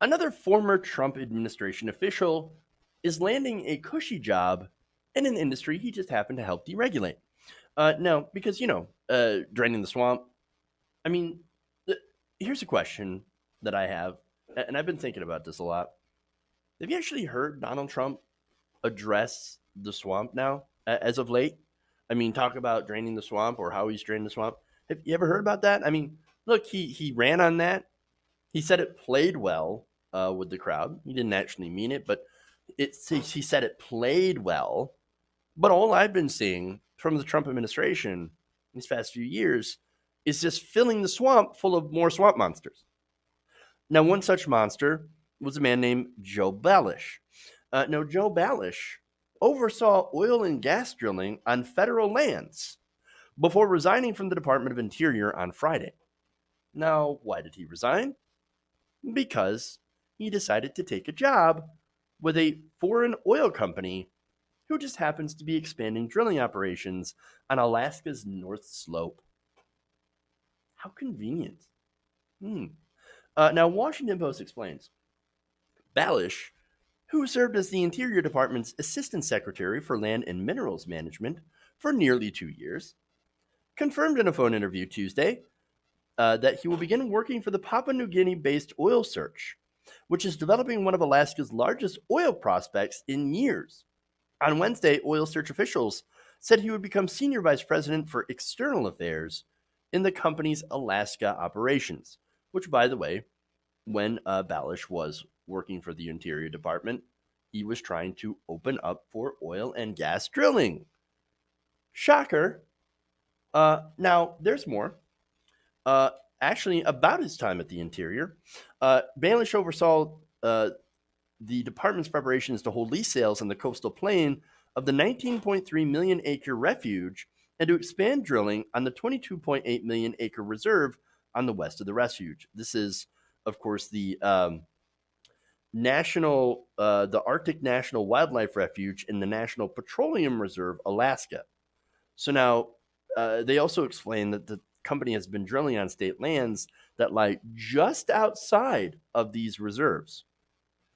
Another former Trump administration official is landing a cushy job in an industry he just happened to help deregulate. No, because, draining the swamp. I mean, th- here's a question that I have, and I've been thinking about this a lot. Have you actually heard Donald Trump address the swamp now, as of late? I mean, talk about draining the swamp or how he's draining the swamp. Have you ever heard about that? I mean, look, he ran on that. He said it played well with the crowd. He didn't actually mean it, but he said it played well. But all I've been seeing from the Trump administration these past few years is just filling the swamp full of more swamp monsters. Now, one such monster was a man named Joe Bellish. Now, Joe Bellish oversaw oil and gas drilling on federal lands before resigning from the Department of Interior on Friday. Now, why did he resign? Because he decided to take a job with a foreign oil company who just happens to be expanding drilling operations on Alaska's North Slope. How convenient. Hmm. Now, Washington Post explains Balish, who served as the Interior Department's Assistant Secretary for Land and Minerals Management for nearly 2 years, confirmed in a phone interview Tuesday that he will begin working for the Papua New Guinea based Oil Search, which is developing one of Alaska's largest oil prospects in years. On Wednesday, Oil Search officials said he would become Senior Vice President for External Affairs in the company's Alaska operations, which, by the way, when Balish was working for the Interior Department, he was trying to open up for oil and gas drilling. Shocker. Now, there's more. Uh, Actually, about his time at the Interior, Balish oversaw the department's preparations to hold lease sales on the coastal plain of the 19.3 million acre refuge and to expand drilling on the 22.8 million acre reserve on the west of the refuge. This is, of course, the Arctic National Wildlife Refuge in the National Petroleum Reserve, Alaska. So now they also explain that the company has been drilling on state lands that lie just outside of these reserves,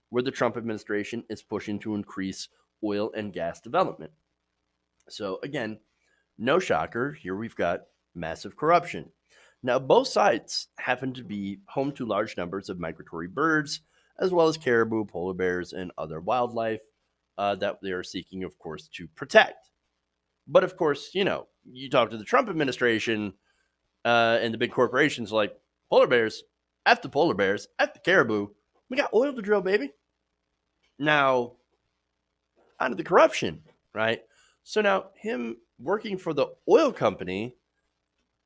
where the Trump administration is pushing to increase oil and gas development. So, again, no shocker. Here we've got massive corruption. Now, both sites happen to be home to large numbers of migratory birds, as well as caribou, polar bears, and other wildlife that they are seeking, of course, to protect. But, of course, you talk to the Trump administration and the big corporations like polar bears, F the polar bears, F the caribou. We got oil to drill, baby. Now, onto the corruption, right? So now him working for the oil company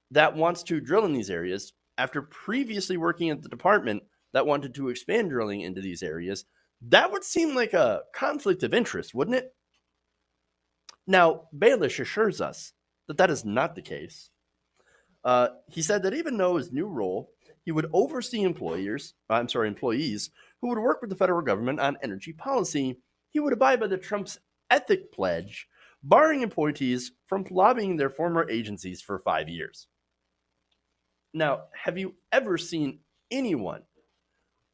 that wants to drill in these areas after previously working at the department that wanted to expand drilling into these areas, that would seem like a conflict of interest, wouldn't it? Now, Baelish assures us that that is not the case. He said that even though his new role, he would oversee employees who would work with the federal government on energy policy. He would abide by the Trump's ethic pledge, barring appointees from lobbying their former agencies for 5 years. Now, have you ever seen anyone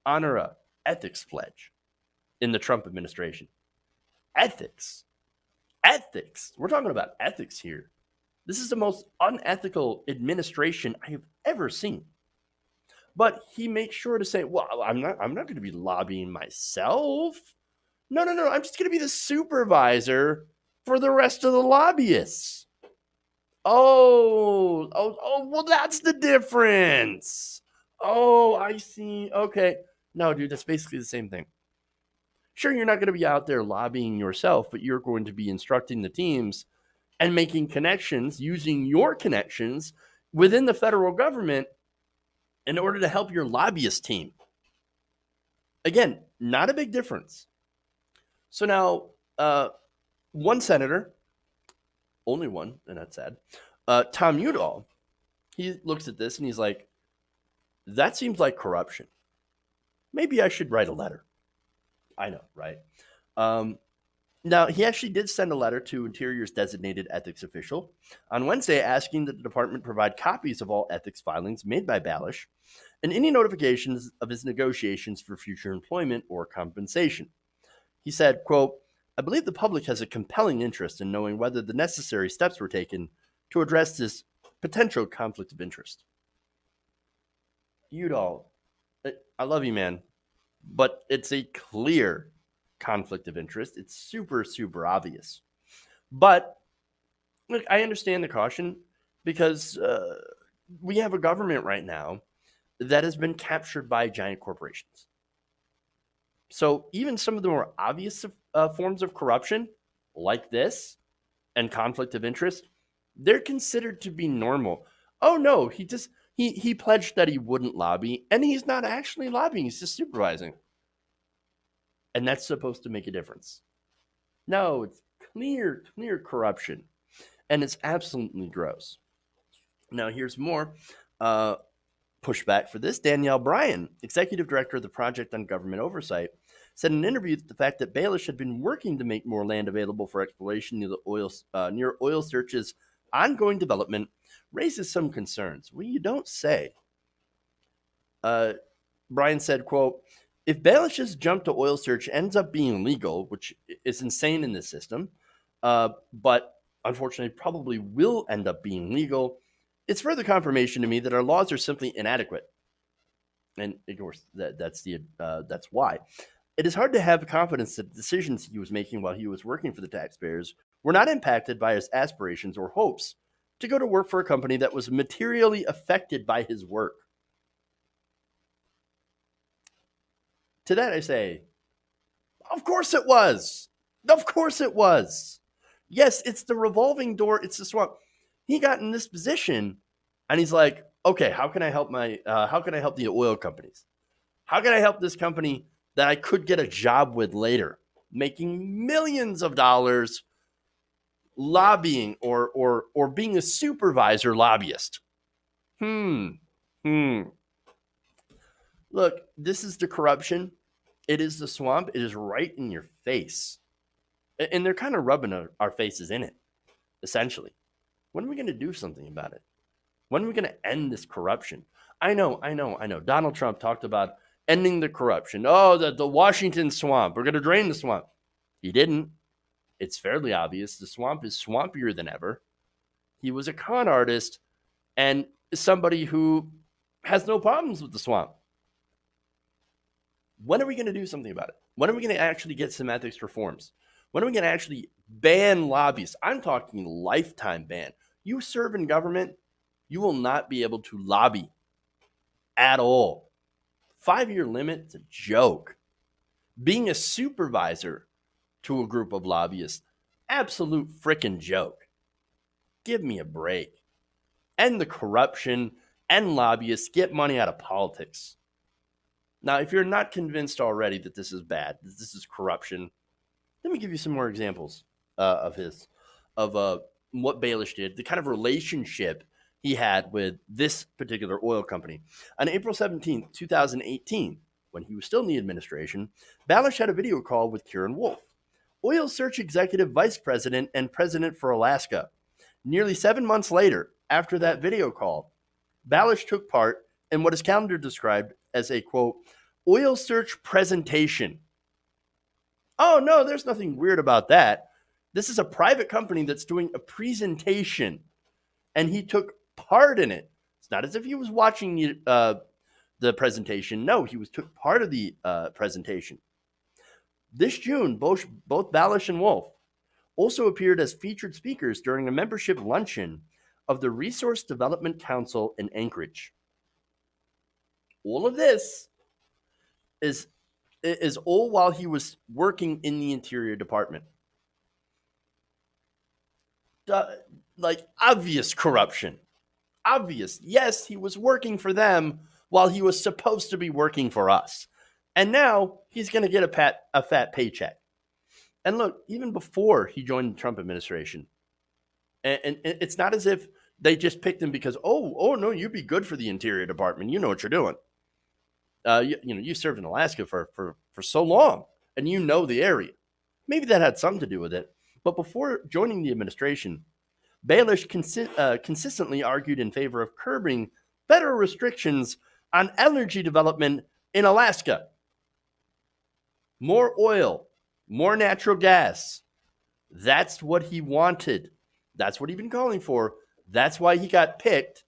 honor a ethics pledge in the Trump administration? Ethics. Ethics. We're talking about ethics here. This is the most unethical administration I have ever seen. But he makes sure to say, "Well, I'm not going to be lobbying myself. No. I'm just going to be the supervisor for the rest of the lobbyists." Well, that's the difference. Oh, I see. Okay. No, dude, that's basically the same thing. Sure, you're not going to be out there lobbying yourself, but you're going to be instructing the teams and making connections, using your connections within the federal government in order to help your lobbyist team. Again, not a big difference. So now, one senator, only one, and that's sad, Tom Udall, he looks at this and he's like, that seems like corruption. Maybe I should write a letter. I know, right? Now, he actually did send a letter to Interior's designated ethics official on Wednesday asking that the department provide copies of all ethics filings made by Balish and any notifications of his negotiations for future employment or compensation. He said, quote, I believe the public has a compelling interest in knowing whether the necessary steps were taken to address this potential conflict of interest. Udall, I love you, man, but it's a clear conflict of interest. It's super, super obvious. But look, I understand the caution because we have a government right now that has been captured by giant corporations. So even some of the more obvious forms of corruption, like this, and conflict of interest, they're considered to be normal. Oh no, he pledged that he wouldn't lobby, and he's not actually lobbying, he's just supervising. And that's supposed to make a difference. No, it's clear corruption. And it's absolutely gross. Now, here's more pushback for this. Danielle Bryan, executive director of the Project on Government Oversight, said in an interview that the fact that Baelish had been working to make more land available for exploration near Oil Search's ongoing development raises some concerns. Well, you don't say. Bryan said, quote, if Baelish's jump to Oil Search ends up being legal, which is insane in this system, but unfortunately probably will end up being legal, it's further confirmation to me that our laws are simply inadequate. And of course, that's why. It is hard to have confidence that the decisions he was making while he was working for the taxpayers were not impacted by his aspirations or hopes to go to work for a company that was materially affected by his work. To that I say, of course it was. Of course it was. Yes, it's the revolving door. It's the swamp. He got in this position, and he's like, okay, how can I help how can I help the oil companies? How can I help this company that I could get a job with later, making millions of dollars lobbying or being a supervisor lobbyist? Look, this is the corruption. It is the swamp. It is right in your face. And they're kind of rubbing our faces in it, essentially. When are we going to do something about it? When are we going to end this corruption? I know. Donald Trump talked about ending the corruption. Oh, the Washington swamp. We're going to drain the swamp. He didn't. It's fairly obvious. The swamp is swampier than ever. He was a con artist and somebody who has no problems with the swamp. When are we going to do something about it? When are we going to actually get some ethics reforms? When are we going to actually ban lobbyists? I'm talking lifetime ban. You serve in government, you will not be able to lobby at all. 5-year limit, it's a joke. Being a supervisor to a group of lobbyists, absolute freaking joke. Give me a break. End the corruption, end lobbyists, get money out of politics. Now, if you're not convinced already that this is bad, that this is corruption, let me give you some more examples of what Baelish did, the kind of relationship he had with this particular oil company. On April 17th, 2018, when he was still in the administration, Baelish had a video call with Kieran Wolf, Oil Search Executive Vice President and President for Alaska. Nearly 7 months later, after that video call, Baelish took part in what his calendar described as a, quote, oil search presentation. Oh, no, there's nothing weird about that. This is a private company that's doing a presentation, and he took part in it. It's not as if he was watching the presentation. No, he took part of the presentation. This June, both Baelish and Wolf also appeared as featured speakers during a membership luncheon of the Resource Development Council in Anchorage. All of this is all while he was working in the Interior Department. Like obvious corruption. Obvious. Yes, he was working for them while he was supposed to be working for us. And now he's going to get a fat paycheck. And look, even before he joined the Trump administration, and it's not as if they just picked him because, oh no, you'd be good for the Interior Department. You know what you're doing. You served in Alaska for so long, and you know the area. Maybe that had something to do with it. But before joining the administration, Baelish consistently argued in favor of curbing federal restrictions on energy development in Alaska. More oil, more natural gas. That's what he wanted. That's what he'd been calling for. That's why he got picked.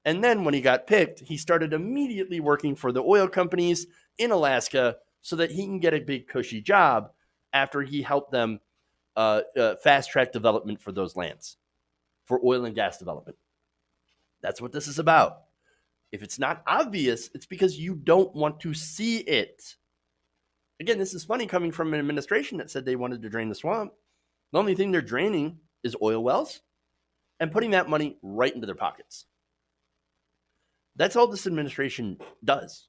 And then when he got picked, he started immediately working for the oil companies in Alaska so that he can get a big cushy job after he helped them fast track development for those lands, for oil and gas development. That's what this is about. If it's not obvious, it's because you don't want to see it. Again, this is funny coming from an administration that said they wanted to drain the swamp. The only thing they're draining is oil wells and putting that money right into their pockets. That's all this administration does.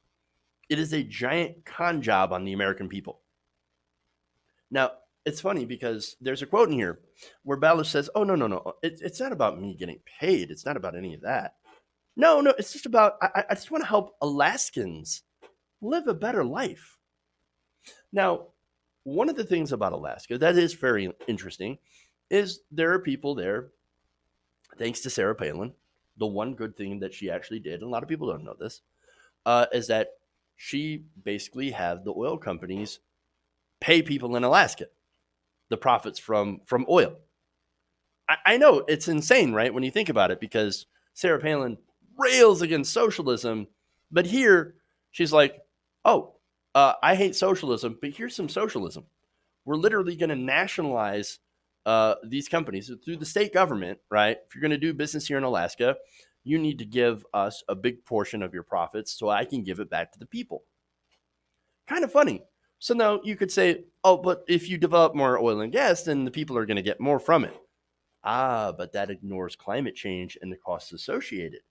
It is a giant con job on the American people. Now, it's funny because there's a quote in here where Balish says, oh, no. It's not about me getting paid. It's not about any of that. No, it's just about, I just want to help Alaskans live a better life. Now, one of the things about Alaska that is very interesting is there are people there, thanks to Sarah Palin. The one good thing that she actually did, and a lot of people don't know this, is that she basically had the oil companies pay people in Alaska the profits from oil. I know it's insane, right, when you think about it, because Sarah Palin rails against socialism, but here she's like, I hate socialism, but here's some socialism. We're literally going to nationalize these companies through the state government, right? If you're going to do business here in Alaska, you need to give us a big portion of your profits so I can give it back to the people. Kind of funny. So now you could say, but if you develop more oil and gas, then the people are going to get more from it. But that ignores climate change and the costs associated.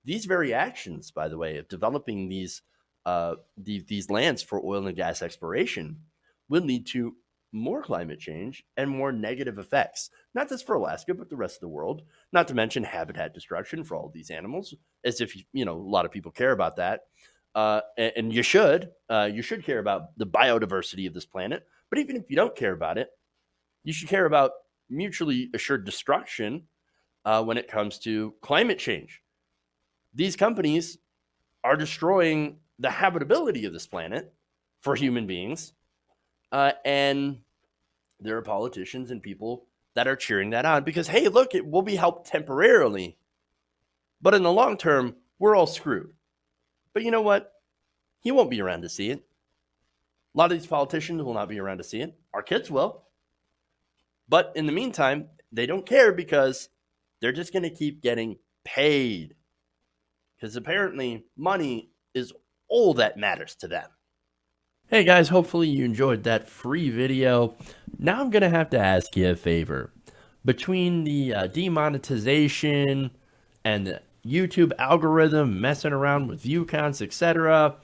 These very actions, by the way, of developing these lands for oil and gas exploration will lead to more climate change and more negative effects, not just for Alaska, but the rest of the world, not to mention habitat destruction for all of these animals, as if, a lot of people care about that. And you should care about the biodiversity of this planet. But even if you don't care about it, you should care about mutually assured destruction when it comes to climate change. These companies are destroying the habitability of this planet for human beings. And there are politicians and people that are cheering that on because, hey, look, it will be helped temporarily. But in the long term, we're all screwed. But you know what? He won't be around to see it. A lot of these politicians will not be around to see it. Our kids will. But in the meantime, they don't care because they're just going to keep getting paid. Because apparently money is all that matters to them. Hey guys, hopefully you enjoyed that free video. Now I'm going to have to ask you a favor. Between the demonetization and the YouTube algorithm messing around with view counts, etc.,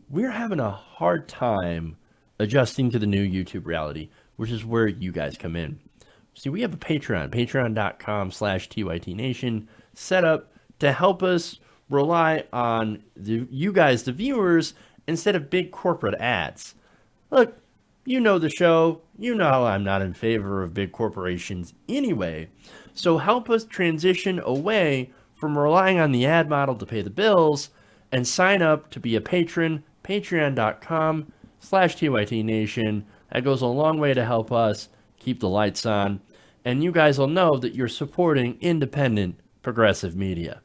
we're having a hard time adjusting to the new YouTube reality, which is where you guys come in. See, we have a patreon.com/TYTNation set up to help us rely on you guys, the viewers, instead of big corporate ads. Look, you know the show. You know I'm not in favor of big corporations anyway. So help us transition away from relying on the ad model to pay the bills and sign up to be a patron, patreon.com/TYTNation. That goes a long way to help us keep the lights on. And you guys will know that you're supporting independent progressive media.